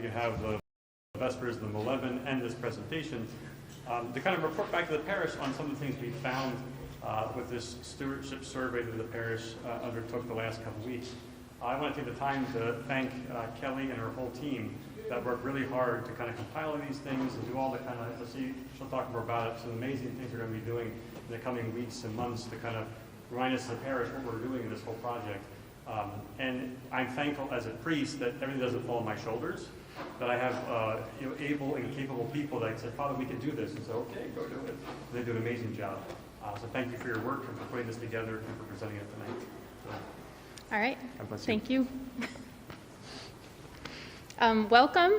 you have the Vespers, the Malevolent, and this presentation to kind of report back to the parish on some of the things we found with this stewardship survey that the parish undertook the last couple of weeks. I want to take the time to thank Kelly and her whole team that worked really hard to kind of compile these things and do all the kind of, she'll talk more about it, some amazing things we're going to be doing in the coming weeks and months to kind of remind us as a parish what we're doing in this whole project. And I'm thankful as a priest that everything doesn't fall on my shoulders, that I have able and capable people that said, Father, we can do this. And so, okay, go do it. They do an amazing job. So thank you for your work and for putting this together and for presenting it tonight. So, all right, thank you. Welcome.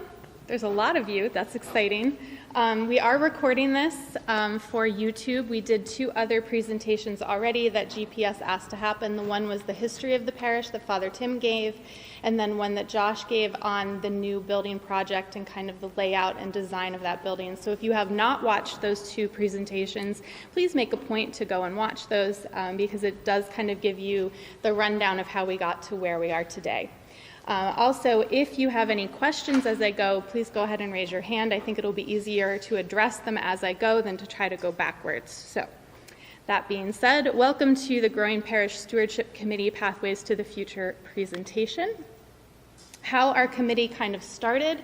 There's a lot of you. That's exciting. We are recording this for YouTube. We did 2 other presentations already that GPS asked to happen. The one was the history of the parish that Father Tim gave, and then one that Josh gave on the new building project and kind of the layout and design of that building. So if you have not watched those 2 presentations, please make a point to go and watch those because it does kind of give you the rundown of how we got to where we are today. Also, if you have any questions as I go, please go ahead and raise your hand. I think it'll be easier to address them as I go than to try to go backwards. So, that being said, welcome to the Growing Parish Stewardship Committee Pathways to the Future presentation. How our committee kind of started,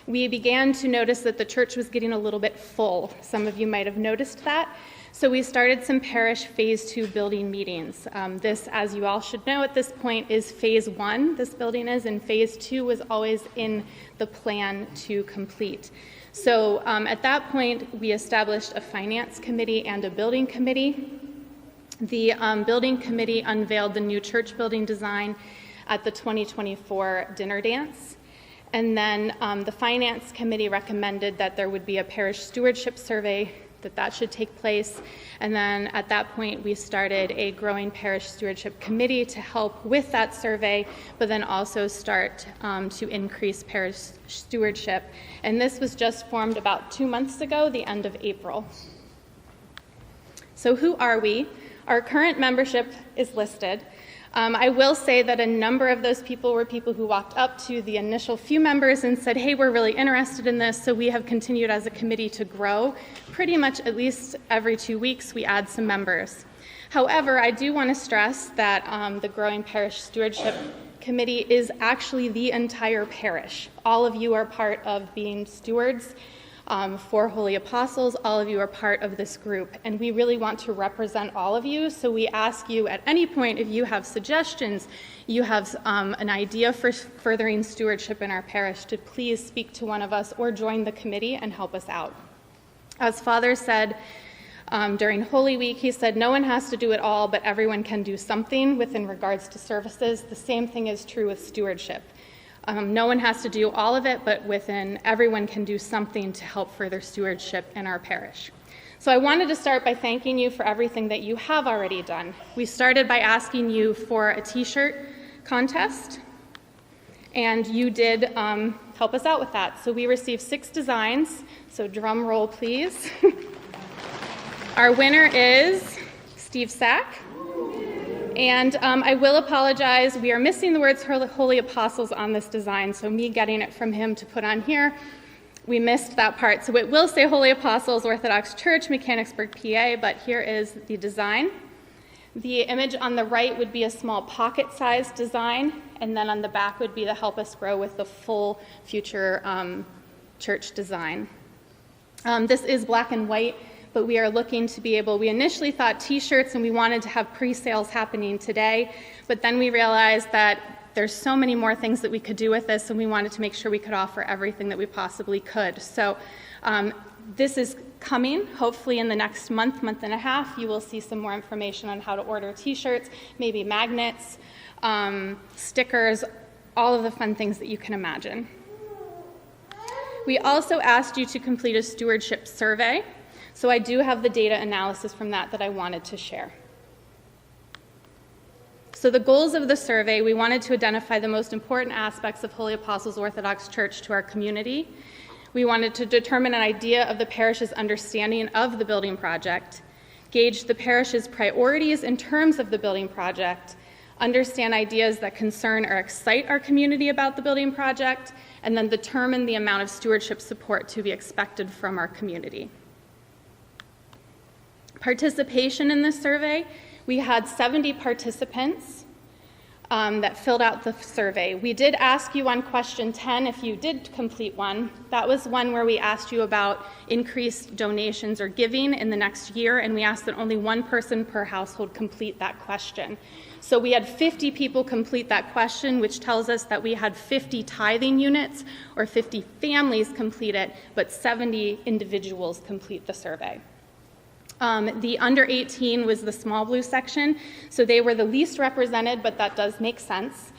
we began to notice that the church was getting a little bit full. Some of you might have noticed that. So we started some parish phase 2 building meetings. This, as you all should know at this point, is phase 1, this building is, and phase 2 was always in the plan to complete. So at that point, we established a finance committee and a building committee. The building committee unveiled the new church building design at the 2024 dinner dance. And then the finance committee recommended that there would be a parish stewardship survey, that should take place. And then at that point, we started a growing parish stewardship committee to help with that survey, but then also start to increase parish stewardship. And this was just formed about 2 months ago, the end of April. So who are we? Our current membership is listed. I will say that a number of those people were people who walked up to the initial few members and said, hey, we're really interested in this, so we have continued as a committee to grow. Pretty much at least every 2 weeks we add some members. However, I do want to stress that the Growing Parish Stewardship Committee is actually the entire parish. All of you are part of being stewards for Holy Apostles. All of you are part of this group, and we really want to represent all of you. So we ask you at any point, if you have suggestions, you have an idea for furthering stewardship in our parish, to please speak to one of us or join the committee and help us out. As Father said during Holy Week, he said, no one has to do it all, but everyone can do something within regards to services. The same thing is true with stewardship. No one has to do all of it, but everyone can do something to help further stewardship in our parish. So I wanted to start by thanking you for everything that you have already done. We started by asking you for a t-shirt contest, and you did help us out with that. So we received 6 designs, so drum roll please. Our winner is Steve Sack. And I will apologize, we are missing the words Holy Apostles on this design, so me getting it from him to put on here, we missed that part. So it will say Holy Apostles, Orthodox Church, Mechanicsburg, PA, but here is the design. The image on the right would be a small pocket-sized design, and then on the back would be the Help Us Grow with the full future church design. This is black and white, but we are looking to be able, we initially thought t-shirts and we wanted to have pre-sales happening today, but then we realized that there's so many more things that we could do with this, and we wanted to make sure we could offer everything that we possibly could. So this is coming, hopefully in the next month and a half. You will see some more information on how to order t-shirts, maybe magnets, stickers, all of the fun things that you can imagine. We also asked you to complete a stewardship survey. So I do have the data analysis from that I wanted to share. So the goals of the survey, we wanted to identify the most important aspects of Holy Apostles Orthodox Church to our community. We wanted to determine an idea of the parish's understanding of the building project, gauge the parish's priorities in terms of the building project, understand ideas that concern or excite our community about the building project, and then determine the amount of stewardship support to be expected from our community. Participation in this survey, we had 70 participants that filled out the survey. We did ask you on question 10 if you did complete one. That was one where we asked you about increased donations or giving in the next year, and we asked that only one person per household complete that question. So we had 50 people complete that question, which tells us that we had 50 tithing units or 50 families complete it, but 70 individuals complete the survey. The under 18 was the small blue section, so they were the least represented, but that does make sense.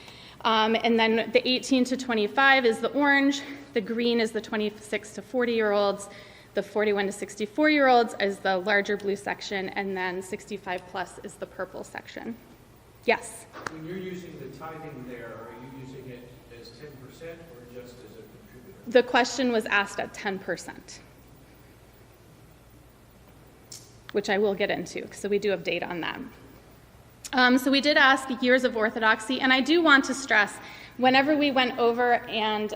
And then the 18 to 25 is the orange, the green is the 26 to 40-year-olds, the 41 to 64-year-olds is the larger blue section, and then 65 plus is the purple section. Yes? When you're using the tithing there, are you using it as 10% or just as a contributor? The question was asked at 10%. Which I will get into, so we do have data on that. So we did ask years of orthodoxy, and I do want to stress, whenever we went over and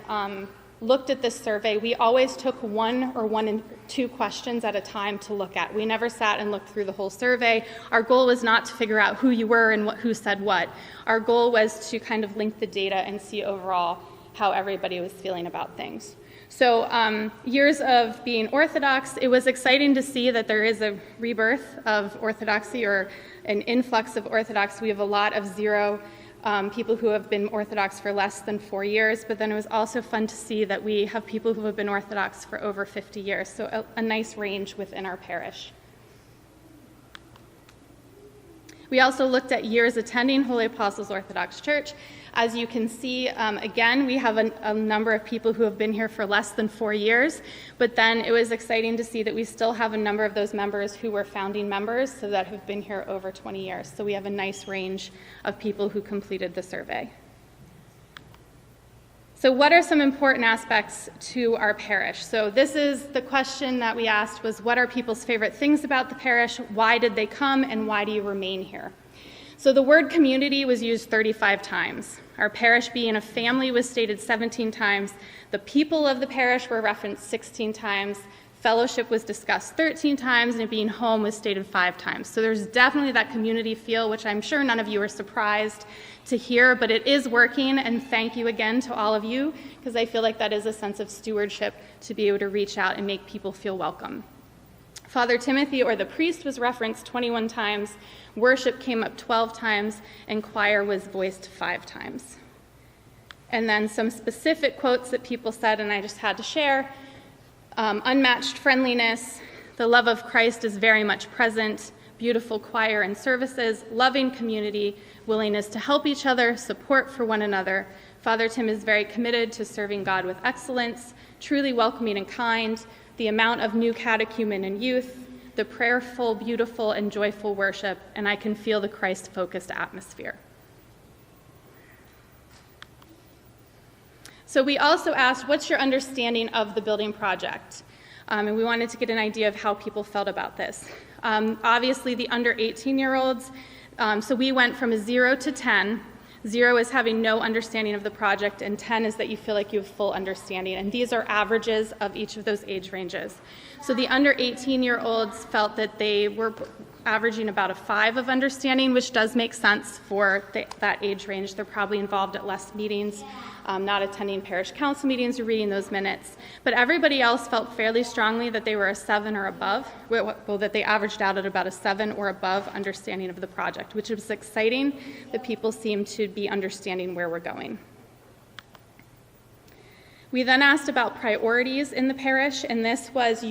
looked at this survey, we always took one and two questions at a time to look at. We never sat and looked through the whole survey. Our goal was not to figure out who you were and who said what. Our goal was to kind of link the data and see overall how everybody was feeling about things. So years of being Orthodox, it was exciting to see that there is a rebirth of Orthodoxy or an influx of Orthodox. We have a lot of zero people who have been Orthodox for less than 4 years, but then it was also fun to see that we have people who have been Orthodox for over 50 years, so a nice range within our parish. We also looked at years attending Holy Apostles Orthodox Church. As you can see, again, we have a number of people who have been here for less than 4 years, but then it was exciting to see that we still have a number of those members who were founding members, so that have been here over 20 years. So we have a nice range of people who completed the survey. So what are some important aspects to our parish? So this is the question that we asked was, what are people's favorite things about the parish? Why did they come, and why do you remain here? So the word community was used 35 times. Our parish being a family was stated 17 times. The people of the parish were referenced 16 times. Fellowship was discussed 13 times, and it being home was stated 5 times. So there's definitely that community feel, which I'm sure none of you are surprised to hear, but it is working, and thank you again to all of you, because I feel like that is a sense of stewardship to be able to reach out and make people feel welcome. Father Timothy, or the priest, was referenced 21 times, worship came up 12 times, and choir was voiced 5 times. And then some specific quotes that people said, and I just had to share. Unmatched friendliness, the love of Christ is very much present, beautiful choir and services, loving community, willingness to help each other, support for one another. Father Tim is very committed to serving God with excellence, truly welcoming and kind, the amount of new catechumen and youth, the prayerful, beautiful, and joyful worship, and I can feel the Christ-focused atmosphere. So we also asked, what's your understanding of the building project? And we wanted to get an idea of how people felt about this. Obviously, the under 18-year-olds, so we went from a 0 to 10. 0 is having no understanding of the project, and 10 is that you feel like you have full understanding. And these are averages of each of those age ranges. So the under 18-year-olds felt that they were averaging about a 5 of understanding, which does make sense for that age range. They're probably involved at less meetings, not attending parish council meetings or reading those minutes. But everybody else felt fairly strongly that they were a 7 or above, well, that they averaged out at about a 7 or above understanding of the project, which is exciting that people seem to be understanding where we're going. We then asked about priorities in the parish, and this was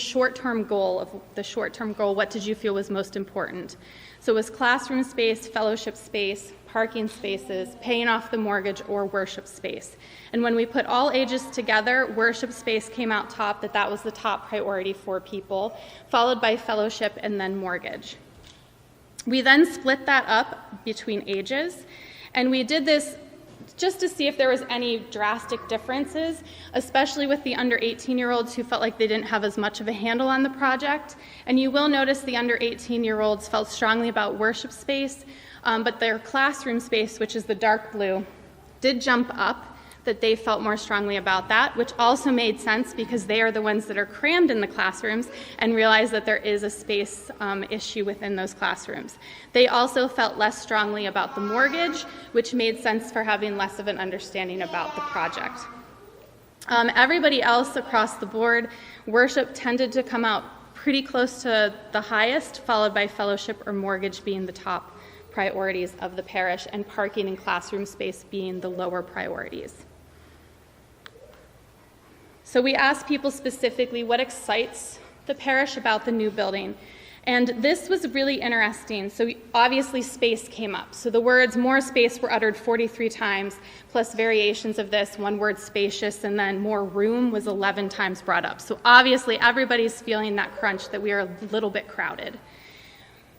short-term goal. Of the short-term goal, what did you feel was most important? So it was classroom space, fellowship space, parking spaces, paying off the mortgage, or worship space. And when we put all ages together, worship space came out top, that was the top priority for people, followed by fellowship and then mortgage. We then split that up between ages, and we did this just to see if there was any drastic differences, especially with the under 18-year-olds who felt like they didn't have as much of a handle on the project. And you will notice the under 18-year-olds felt strongly about worship space, but their classroom space, which is the dark blue, did jump up, that they felt more strongly about that, which also made sense because they are the ones that are crammed in the classrooms and realize that there is a space issue within those classrooms. They also felt less strongly about the mortgage, which made sense for having less of an understanding about the project. Everybody else across the board, worship tended to come out pretty close to the highest, followed by fellowship or mortgage being the top priorities of the parish, and parking and classroom space being the lower priorities. So we asked people specifically what excites the parish about the new building. And this was really interesting. So obviously space came up. So the words more space were uttered 43 times, plus variations of this, one word spacious, and then more room was 11 times brought up. So obviously everybody's feeling that crunch that we are a little bit crowded.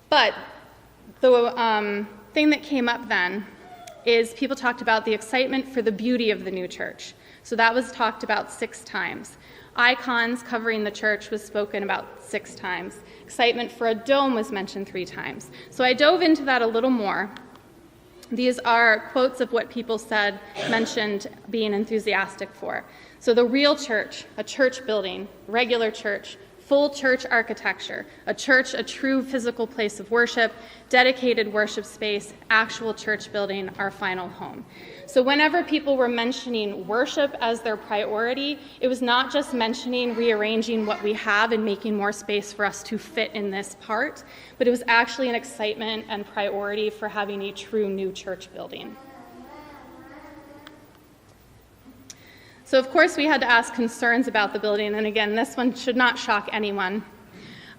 But the thing that came up then is people talked about the excitement for the beauty of the new church. So that was talked about 6 times. Icons covering the church was spoken about 6 times. Excitement for a dome was mentioned 3 times. So I dove into that a little more. These are quotes of what people said, mentioned being enthusiastic for. So the real church, a church building, regular church, full church architecture, a church, a true physical place of worship, dedicated worship space, actual church building, our final home. So whenever people were mentioning worship as their priority, it was not just mentioning rearranging what we have and making more space for us to fit in this part, but it was actually an excitement and priority for having a true new church building. So of course we had to ask concerns about the building, and again, this one should not shock anyone.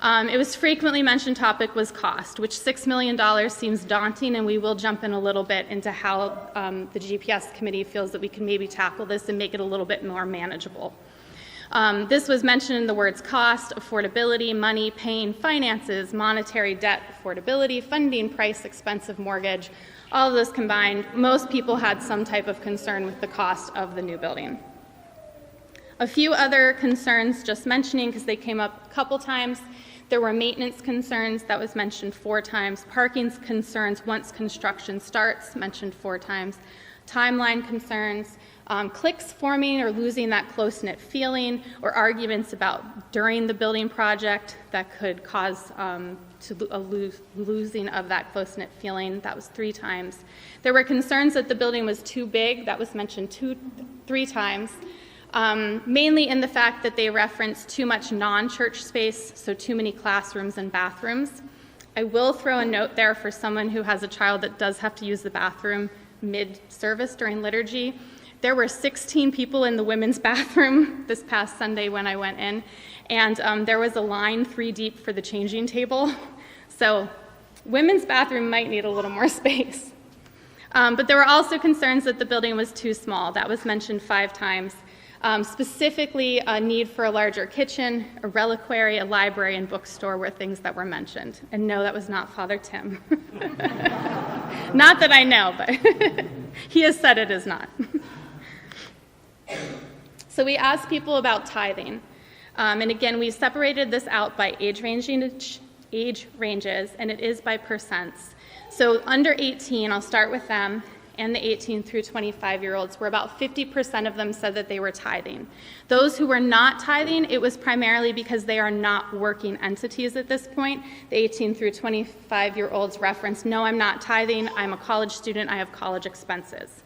It was frequently mentioned topic was cost, which $6 million seems daunting, and we will jump in a little bit into how the GPS committee feels that we can maybe tackle this and make it a little bit more manageable. This was mentioned in the words cost, affordability, money, pain, finances, monetary debt, affordability, funding, price, expensive mortgage, all of those combined. Most people had some type of concern with the cost of the new building. A few other concerns just mentioning because they came up a couple times. There were maintenance concerns, that was mentioned 4 times. Parking concerns once construction starts, mentioned 4 times. Timeline concerns, cliques forming or losing that close-knit feeling, or arguments about during the building project that could cause losing of that close-knit feeling. That was 3 times. There were concerns that the building was too big. That was mentioned 3 times. Mainly in the fact that they reference too much non-church space, so too many classrooms and bathrooms. I will throw a note there for someone who has a child that does have to use the bathroom mid-service during liturgy. There were 16 people in the women's bathroom this past Sunday when I went in, and there was a line 3 deep for the changing table. So women's bathroom might need a little more space. But there were also concerns that the building was too small. That was mentioned 5 times. Specifically, a need for a larger kitchen, a reliquary, a library, and bookstore were things that were mentioned. And no, that was not Father Tim. Not that I know, but he has said it is not. So we asked people about tithing. And again, we separated this out by age ranges, and it is by percents. So under 18, I'll start with them, and the 18 through 25-year-olds, were about 50% of them said that they were tithing. Those who were not tithing, it was primarily because they are not working entities at this point. The 18 through 25-year-olds referenced, no, I'm not tithing, I'm a college student, I have college expenses.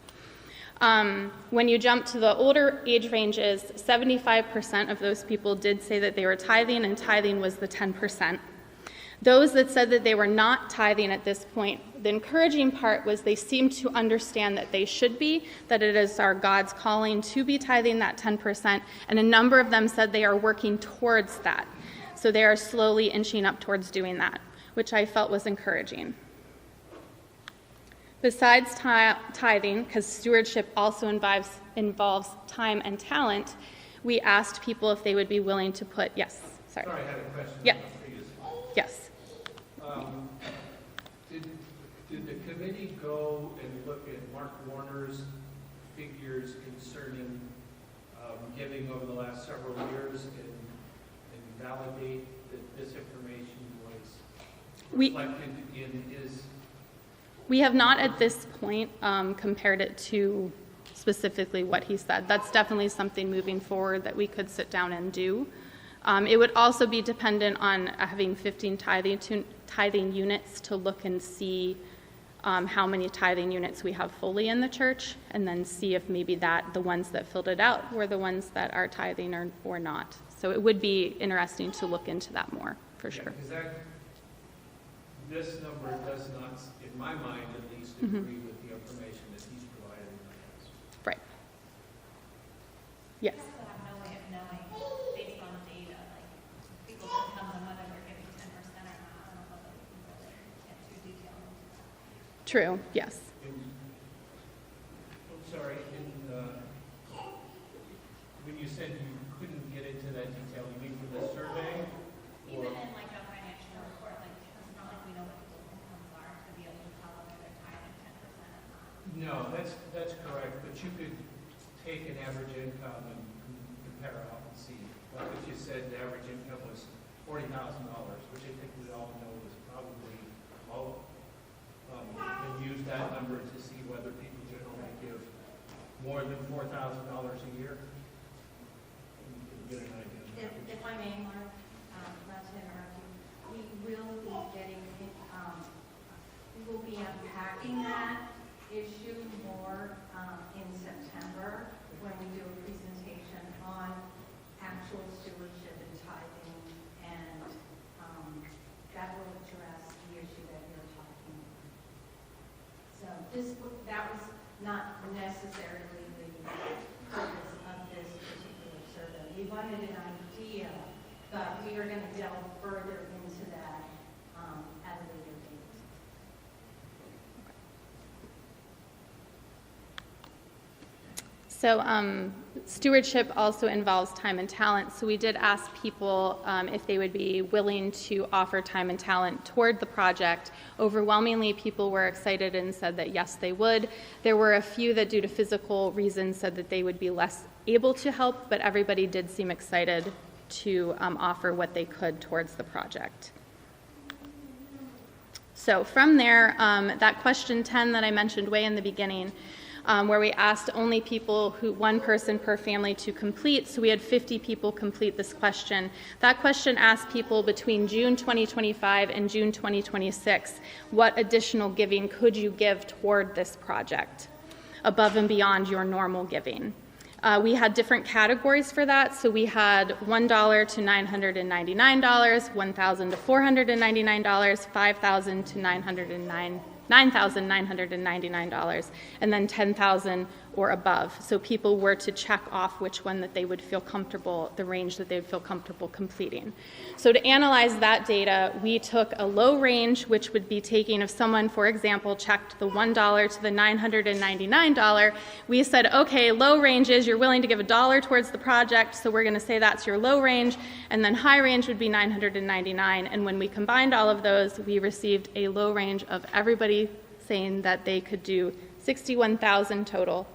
When you jump to the older age ranges, 75% of those people did say that they were tithing, and tithing was the 10%. Those that said that they were not tithing at this point, the encouraging part was they seemed to understand that they should be, that it is our God's calling to be tithing that 10%, and a number of them said they are working towards that. So they are slowly inching up towards doing that, which I felt was encouraging. Besides tithing, because stewardship also involves time and talent, we asked people if they would be willing to put, yes, sorry. Sorry, I had a question. Yeah. Yes. Did the committee go and look at Mark Warner's figures concerning giving over the last several years and validate that this information was reflected in his? We have not at this point compared it to specifically what he said. That's definitely something moving forward that we could sit down and do. It would also be dependent on having 15 tithing units to look and see how many tithing units we have fully in the church, and then see if maybe the ones that filled it out were the ones that are tithing or not. So it would be interesting to look into that more, for sure. Because this number does not, in my mind at least, agree with the information that he's provided in the past. Right. Yes. We also have no way of knowing based on data, like people can come and whether they're giving 10% or not. I don't know that we can really get too detailed into that. True, yes. I'm sorry, when you said you couldn't get into that detail, you mean for the survey? Even in like a financial report, like it's not like we know what people's incomes are to be able to tell whether they're tithing 10% or not. No, that's correct, but you could take an average income and compare out and see. Like if you said the average income was $40,000, which I think we all know is probably low, and use that number to see whether people generally give more than $4,000 a year. Get an idea. If I may, Mark, not to interrupt you, we will be getting, we will be unpacking that issue more in September when we do a presentation on actual stewardship and tithing, and that will address the issue that you're talking about. So that was not necessarily the purpose of this particular survey. We wanted an idea, but we are going to delve further into that at a later date. So stewardship also involves time and talent. So we did ask people if they would be willing to offer time and talent toward the project. Overwhelmingly, people were excited and said that yes, they would. There were a few that due to physical reasons said that they would be less able to help, but everybody did seem excited to offer what they could towards the project. So from there, that question 10 that I mentioned way in the beginning, where we asked only people one person per family to complete. So we had 50 people complete this question. That question asked people between June 2025 and June 2026, what additional giving could you give toward this project above and beyond your normal giving? We had different categories for that. So we had $1 to $999, $1,000 to $499, $5,000 to $9,999, and then $10,000 or above. So people were to check off which one that they would feel comfortable, the range that they would feel comfortable completing. So to analyze that data, we took a low range, which would be taking if someone, for example, checked the $1 to the $999, we said, okay, low range is you're willing to give $1 towards the project, so we're going to say that's your low range, and then high range would be $999. And when we combined all of those, we received a low range of everybody saying that they could do $61,000 total,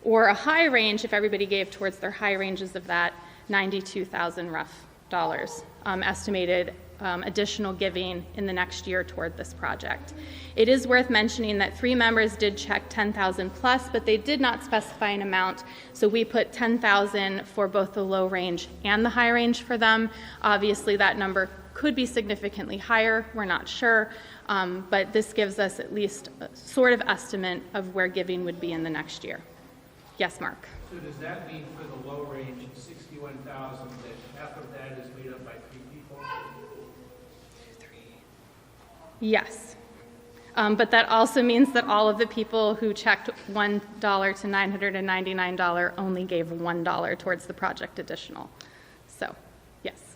or a high range, if everybody gave towards their high ranges of that, $92,000 rough dollars, estimated additional giving in the next year toward this project. It is worth mentioning that 3 members did check $10,000 plus, but they did not specify an amount, so we put $10,000 for both the low range and the high range for them. Obviously, that number could be significantly higher, we're not sure, but this gives us at least a sort of estimate of where giving would be in the next year. Yes, Mark? So does that mean for the low range of 61,000 that half of that is made up by 3 people? Yes. But that also means that all of the people who checked $1 to $999 only gave $1 towards the project additional. So, yes.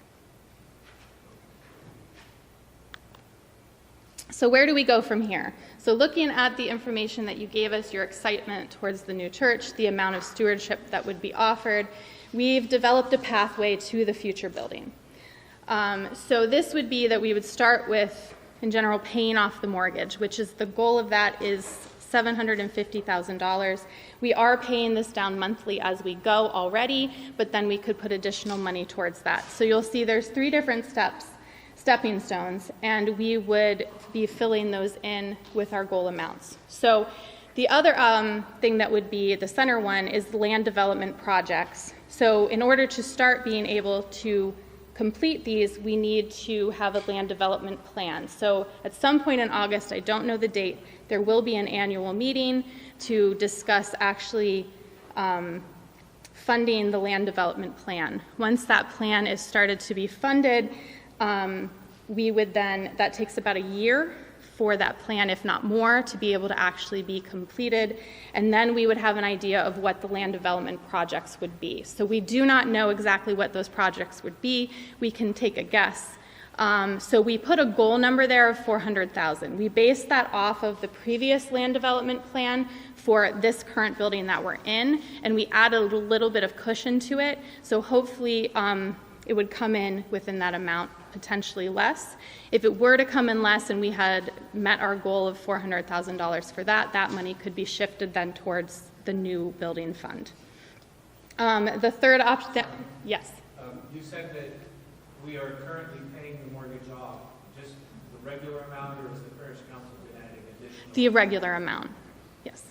So where do we go from here? So looking at the information that you gave us, your excitement towards the new church, the amount of stewardship that would be offered, we've developed a pathway to the future building. So this would be that we would start with, in general, paying off the mortgage, which is the goal of that is $750,000. We are paying this down monthly as we go already, but then we could put additional money towards that. So you'll see there's 3 different stepping stones, and we would be filling those in with our goal amounts. So the other thing that would be the center one is land development projects. So in order to start being able to complete these, we need to have a land development plan. So at some point in August, I don't know the date, there will be an annual meeting to discuss actually funding the land development plan. Once that plan is started to be funded, we would then, that takes about a year for that plan, if not more, to be able to actually be completed. And then we would have an idea of what the land development projects would be. So we do not know exactly what those projects would be. We can take a guess. So we put a goal number there of 400,000. We based that off of the previous land development plan for this current building that we're in, and we added a little bit of cushion to it. So hopefully it would come in within that amount, potentially less. If it were to come in less and we had met our goal of $400,000 for that, that money could be shifted then towards the new building fund. The third option, yes? You said that we are currently paying the mortgage off, just the regular amount, or is the parish council been adding additional? The irregular amount, yes.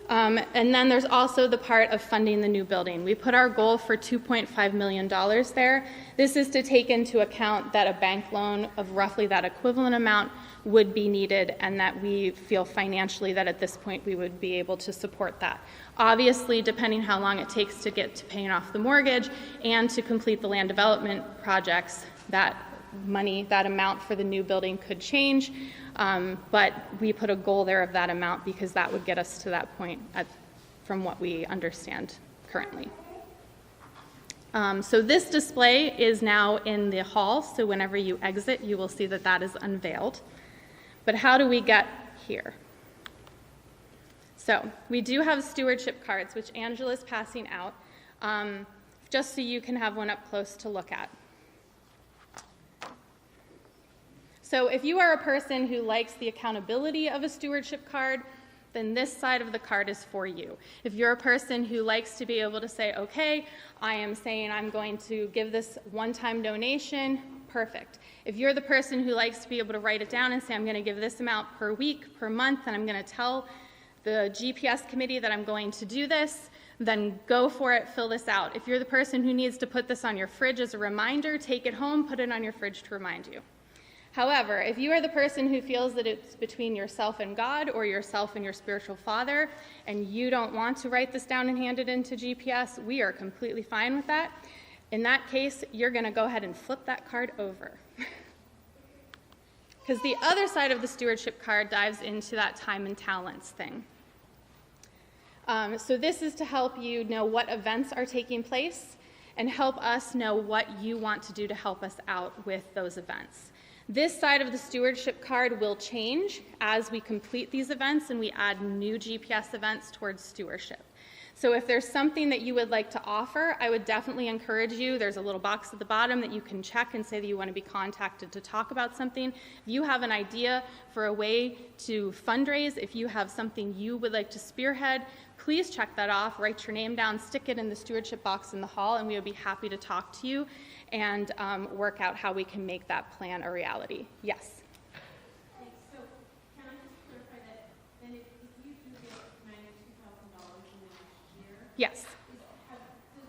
And then there's also the part of funding the new building. We put our goal for $2.5 million there. This is to take into account that a bank loan of roughly that equivalent amount would be needed, and that we feel financially that at this point we would be able to support that. Obviously, depending how long it takes to get to paying off the mortgage and to complete the land development projects, that money, that amount for the new building could change. But we put a goal there of that amount because that would get us to that point from what we understand currently. So this display is now in the hall, so whenever you exit, you will see that that is unveiled. But how do we get here? So we do have stewardship cards, which Angela's passing out, just so you can have one up close to look at. So if you are a person who likes the accountability of a stewardship card, then this side of the card is for you. If you're a person who likes to be able to say, okay, I am saying I'm going to give this one-time donation, perfect. If you're the person who likes to be able to write it down and say, I'm going to give this amount per week, per month, and I'm going to tell the GPS committee that I'm going to do this, then go for it, fill this out. If you're the person who needs to put this on your fridge as a reminder, take it home, put it on your fridge to remind you. However, if you are the person who feels that it's between yourself and God or yourself and your spiritual father, and you don't want to write this down and hand it into GPS, we are completely fine with that. In that case, you're going to go ahead and flip that card over. Because the other side of the stewardship card dives into that time and talents thing. So this is to help you know what events are taking place and help us know what you want to do to help us out with those events. This side of the stewardship card will change as we complete these events and we add new GPS events towards stewardship. So if there's something that you would like to offer, I would definitely encourage you. There's a little box at the bottom that you can check and say that you want to be contacted to talk about something. If you have an idea for a way to fundraise, if you have something you would like to spearhead, please check that off, write your name down, stick it in the stewardship box in the hall, and we would be happy to talk to you and work out how we can make that plan a reality. Yes? So can I just clarify that then if you do get $92,000 in the next year, Yes. does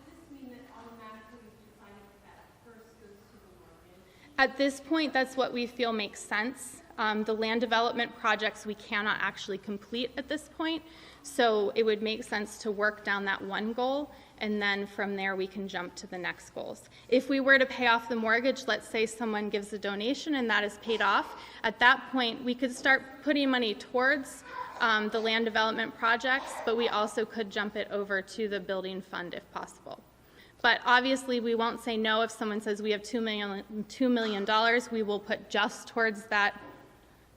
this mean that automatically you've decided that first goes to the mortgage? At this point, that's what we feel makes sense. The land development projects we cannot actually complete at this point, so it would make sense to work down that one goal, and then from there we can jump to the next goals. If we were to pay off the mortgage, let's say someone gives a donation and that is paid off, at that point we could start putting money towards the land development projects, but we also could jump it over to the building fund if possible. But obviously we won't say no if someone says we have $2 million, we will put just towards that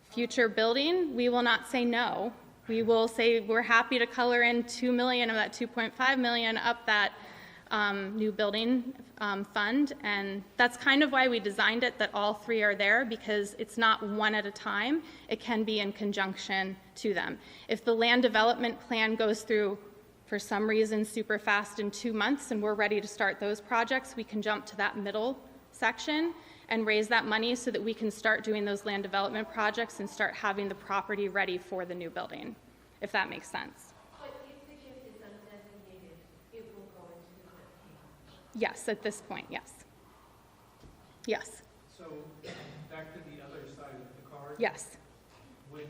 future building. We will not say no. We will say we're happy to color in $2 million of that $2.5 million up that new building fund, and that's kind of why we designed it that all three are there, because it's not one at a time. It can be in conjunction to them. If the land development plan goes through for some reason super fast in 2 months and we're ready to start those projects, we can jump to that middle section and raise that money so that we can start doing those land development projects and start having the property ready for the new building, if that makes sense. But if the gift is undesignated, it will go into the gift. Yes, at this point, yes. Yes, So back to the other side of the card. yes. When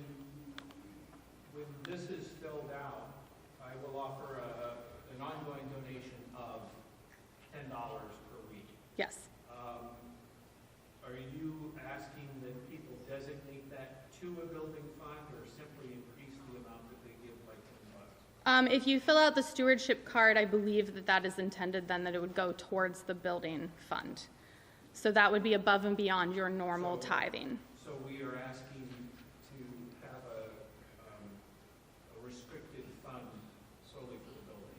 this is filled out, I will offer an ongoing donation of $10 per week. Yes. Are you asking that people designate that to a building fund or simply increase the amount that they give by $10? If you fill out the stewardship card, I believe that that is intended then that it would go towards the building fund. So that would be above and beyond your normal tithing. So we are asking to have a restricted fund solely for the building.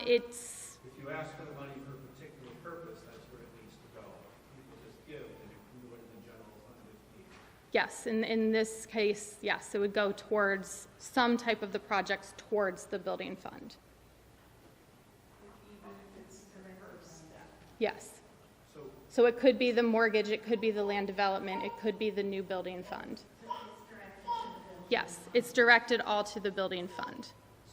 If you ask for the money for a particular purpose, that's where it needs to go. People just give, and it can go into the general fund if needed. Yes, in this case, yes, it would go towards some type of the projects towards the building fund. Even if it's the reverse step. Yes. So So it could be the mortgage, it could be the land development, it could be the new building fund. So it's directed to the building. Yes, it's directed all to the building fund.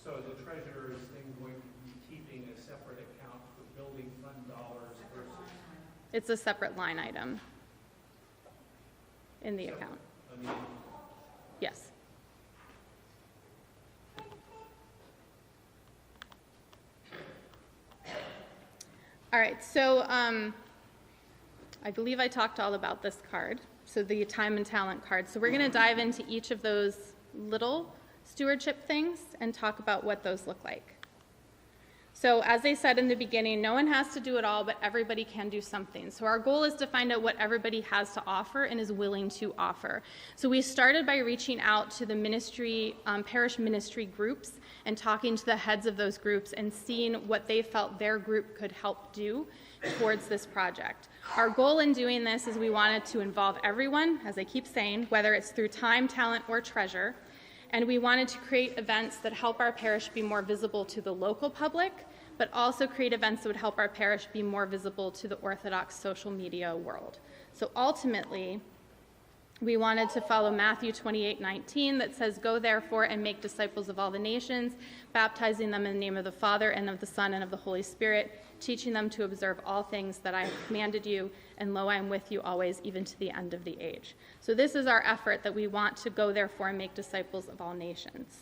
So the treasurer is then going to be keeping a separate account for building fund dollars versus. It's a separate line item in the So, account. I mean, Yes. All right, so I believe I talked all about this card, so the time and talent card. So we're going to dive into each of those little stewardship things and talk about what those look like. So as I said in the beginning, no one has to do it all, but everybody can do something. So our goal is to find out what everybody has to offer and is willing to offer. So we started by reaching out to the ministry, parish ministry groups and talking to the heads of those groups and seeing what they felt their group could help do towards this project. Our goal in doing this is we wanted to involve everyone, as I keep saying, whether it's through time, talent, or treasure. And we wanted to create events that help our parish be more visible to the local public, but also create events that would help our parish be more visible to the Orthodox social media world. So ultimately, we wanted to follow Matthew 28:19 that says, "Go therefore and make disciples of all the nations, baptizing them in the name of the Father and of the Son and of the Holy Spirit, teaching them to observe all things that I have commanded you, and lo, I am with you always, even to the end of the age." So this is our effort, that we want to go therefore and make disciples of all nations.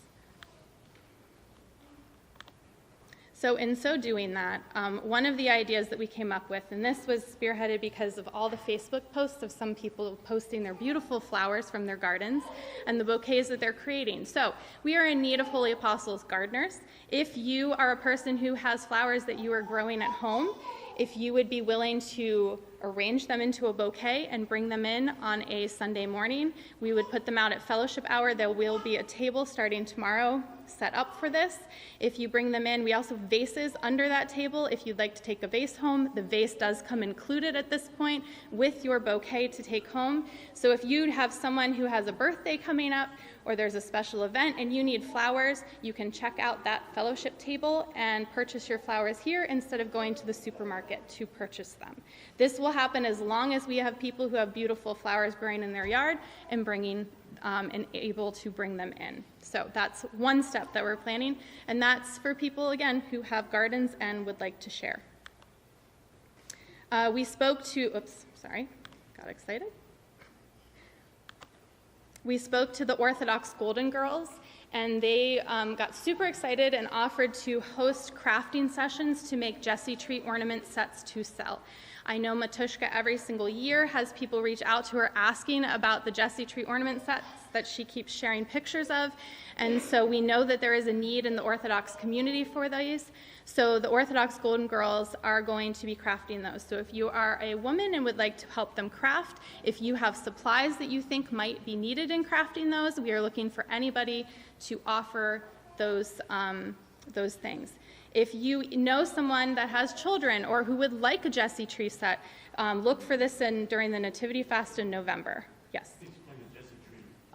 So in so doing that, one of the ideas that we came up with, and this was spearheaded because of all the Facebook posts of some people posting their beautiful flowers from their gardens and the bouquets that they're creating. So we are in need of Holy Apostles gardeners. If you are a person who has flowers that you are growing at home, if you would be willing to arrange them into a bouquet and bring them in on a Sunday morning, we would put them out at fellowship hour. There will be a table starting tomorrow set up for this. If you bring them in, we also have vases under that table. If you'd like to take a vase home, the vase does come included at this point with your bouquet to take home. So if you have someone who has a birthday coming up, or there's a special event and you need flowers, you can check out that fellowship table and purchase your flowers here instead of going to the supermarket to purchase them. This will happen as long as we have people who have beautiful flowers growing in their yard and bringing and able to bring them in. So that's one step that we're planning, and that's for people, again, who have gardens and would like to share. We spoke to, got excited. We spoke to the Orthodox Golden Girls, and they got super excited and offered to host crafting sessions to make Jessie tree ornament sets to sell. I know Matushka every single year has people reach out to her asking about the Jessie tree ornament sets that she keeps sharing pictures of, and so we know that there is a need in the Orthodox community for these. So the Orthodox Golden Girls are going to be crafting those. So if you are a woman and would like to help them craft, if you have supplies that you think might be needed in crafting those, we are looking for anybody to offer those things. If you know someone that has children or who would like a Jesse tree set, look for this during the Nativity Fast in November. Yes?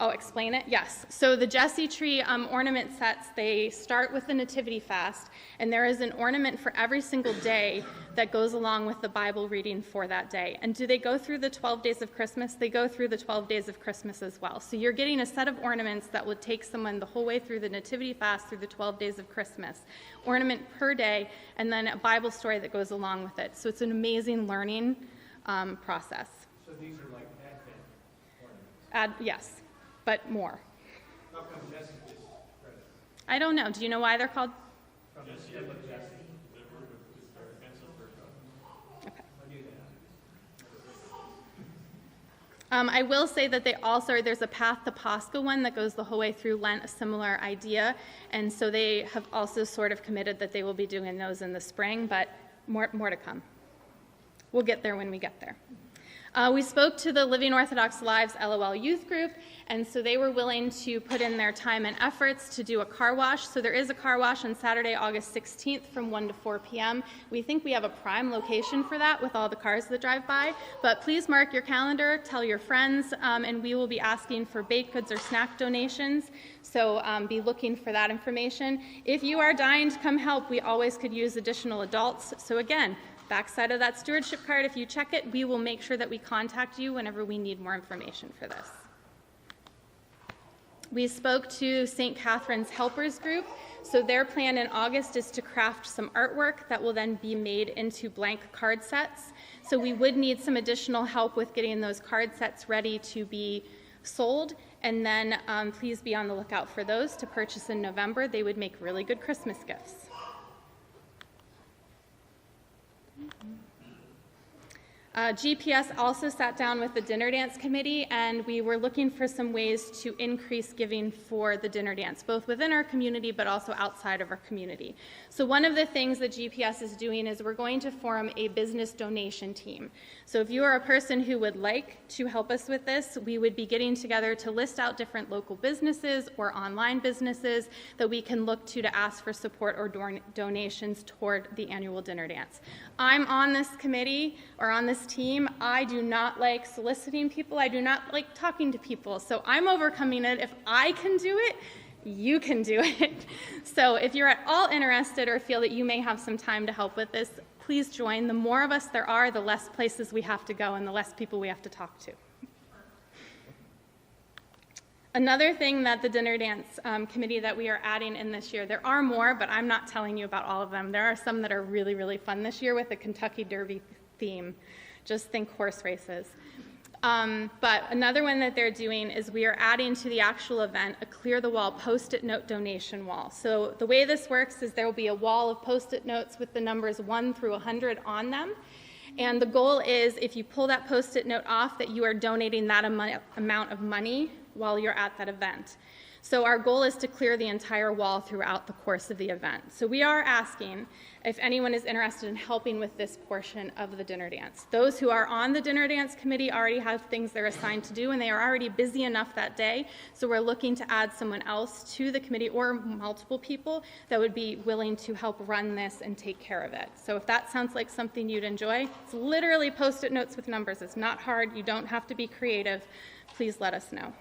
Oh, explain it? Yes. So the Jesse tree ornament sets, they start with the Nativity Fast, and there is an ornament for every single day that goes along with the Bible reading for that day. And do they go through the 12 days of Christmas? They go through the 12 days of Christmas as well. So you're getting a set of ornaments that would take someone the whole way through the Nativity Fast, through the 12 days of Christmas. Ornament per day, and then a Bible story that goes along with it. So it's an amazing learning process. So these are like Advent ornaments? Yes, but more. How come Jesse just read it? I don't know. Do you know why they're called? From the stem of Jesse? Okay. I knew that. I will say that there's a Path to Pascha one that goes the whole way through Lent, a similar idea. And so they have also sort of committed that they will be doing those in the spring, but more to come. We'll get there when we get there. We spoke to the Living Orthodox Lives LOL youth group, and so they were willing to put in their time and efforts to do a car wash. So there is a car wash on Saturday, August 16th from 1 to 4 p.m. We think we have a prime location for that with all the cars that drive by, but please mark your calendar, tell your friends, and we will be asking for baked goods or snack donations. So be looking for that information. If you are dying to come help, we always could use additional adults. So again, backside of that stewardship card, if you check it, we will make sure that we contact you whenever we need more information for this. We spoke to St. Catherine's Helpers Group. So their plan in August is to craft some artwork that will then be made into blank card sets. So we would need some additional help with getting those card sets ready to be sold. And then please be on the lookout for those to purchase in November. They would make really good Christmas gifts. GPS also sat down with the dinner dance committee, and we were looking for some ways to increase giving for the dinner dance, both within our community but also outside of our community. So one of the things that GPS is doing is we're going to form a business donation team. So if you are a person who would like to help us with this, we would be getting together to list out different local businesses or online businesses that we can look to ask for support or donations toward the annual dinner dance. I'm on this committee or on this team. I do not like soliciting people. I do not like talking to people. So I'm overcoming it. If I can do it, you can do it. So if you're at all interested or feel that you may have some time to help with this, please join. The more of us there are, the less places we have to go and the less people we have to talk to. Another thing that the dinner dance committee that we are adding in this year, there are more, but I'm not telling you about all of them. There are some that are really, really fun this year with the Kentucky Derby theme. Just think horse races. But another one that they're doing is we are adding to the actual event a clear the wall Post-it note donation wall. So the way this works is there will be a wall of Post-it notes with the numbers 1 through 100 on them. And the goal is if you pull that Post-it note off that you are donating that amount of money while you're at that event. So our goal is to clear the entire wall throughout the course of the event. So we are asking if anyone is interested in helping with this portion of the dinner dance. Those who are on the dinner dance committee already have things they're assigned to do, and they are already busy enough that day. So we're looking to add someone else to the committee or multiple people that would be willing to help run this and take care of it. So if that sounds like something you'd enjoy, it's literally Post-it notes with numbers. It's not hard. You don't have to be creative. Please let us know.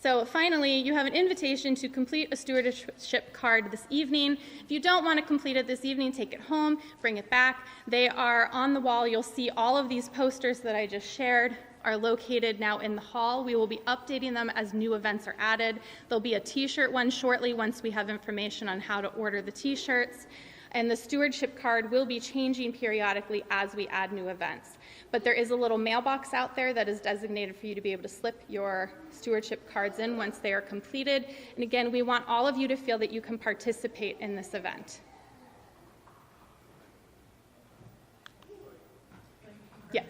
So finally, you have an invitation to complete a stewardship card this evening. If you don't want to complete it this evening, take it home, bring it back. They are on the wall. You'll see all of these posters that I just shared are located now in the hall. We will be updating them as new events are added. There'll be a t-shirt one shortly once we have information on how to order the t-shirts. And the stewardship card will be changing periodically as we add new events. But there is a little mailbox out there that is designated for you to be able to slip your stewardship cards in once they are completed. And again, we want all of you to feel that you can participate in this event. Yes?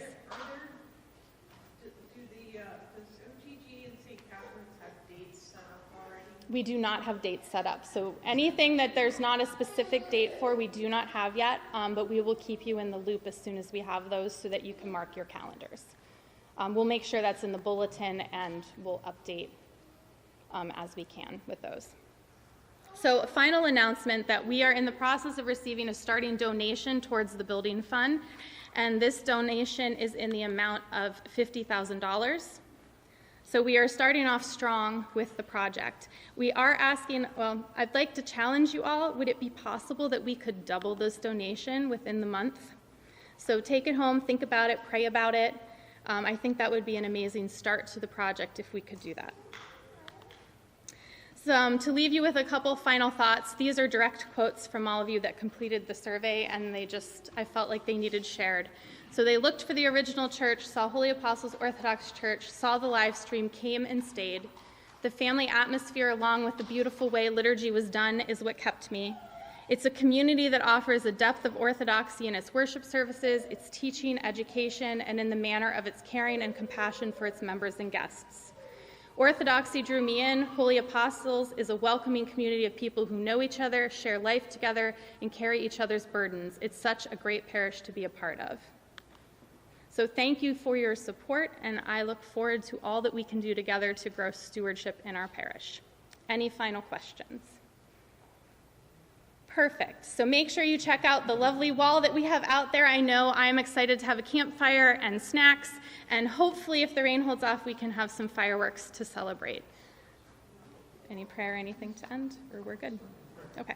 Does OTG and St. Catherine's have dates set up already? We do not have dates set up. So anything that there's not a specific date for, we do not have yet, but we will keep you in the loop as soon as we have those so that you can mark your calendars. We'll make sure that's in the bulletin and we'll update as we can with those. So a final announcement that we are in the process of receiving a starting donation towards the building fund, and this donation is in the amount of $50,000. So we are starting off strong with the project. We are asking, well, I'd like to challenge you all, would it be possible that we could double this donation within the month? So take it home, think about it, pray about it. I think that would be an amazing start to the project if we could do that. So, to leave you with a couple final thoughts, these are direct quotes from all of you that completed the survey, and I felt like they needed shared. So they looked for the original church, saw Holy Apostles Orthodox Church, saw the live stream, came and stayed. The family atmosphere, along with the beautiful way liturgy was done, is what kept me. It's a community that offers a depth of orthodoxy in its worship services, its teaching, education, and in the manner of its caring and compassion for its members and guests. Orthodoxy drew me in. Holy Apostles is a welcoming community of people who know each other, share life together, and carry each other's burdens. It's such a great parish to be a part of. So thank you for your support, and I look forward to all that we can do together to grow stewardship in our parish. Any final questions? Perfect. So make sure you check out the lovely wall that we have out there. I know I'm excited to have a campfire and snacks, and hopefully if the rain holds off, we can have some fireworks to celebrate. Any prayer, anything to end, or we're good? Okay.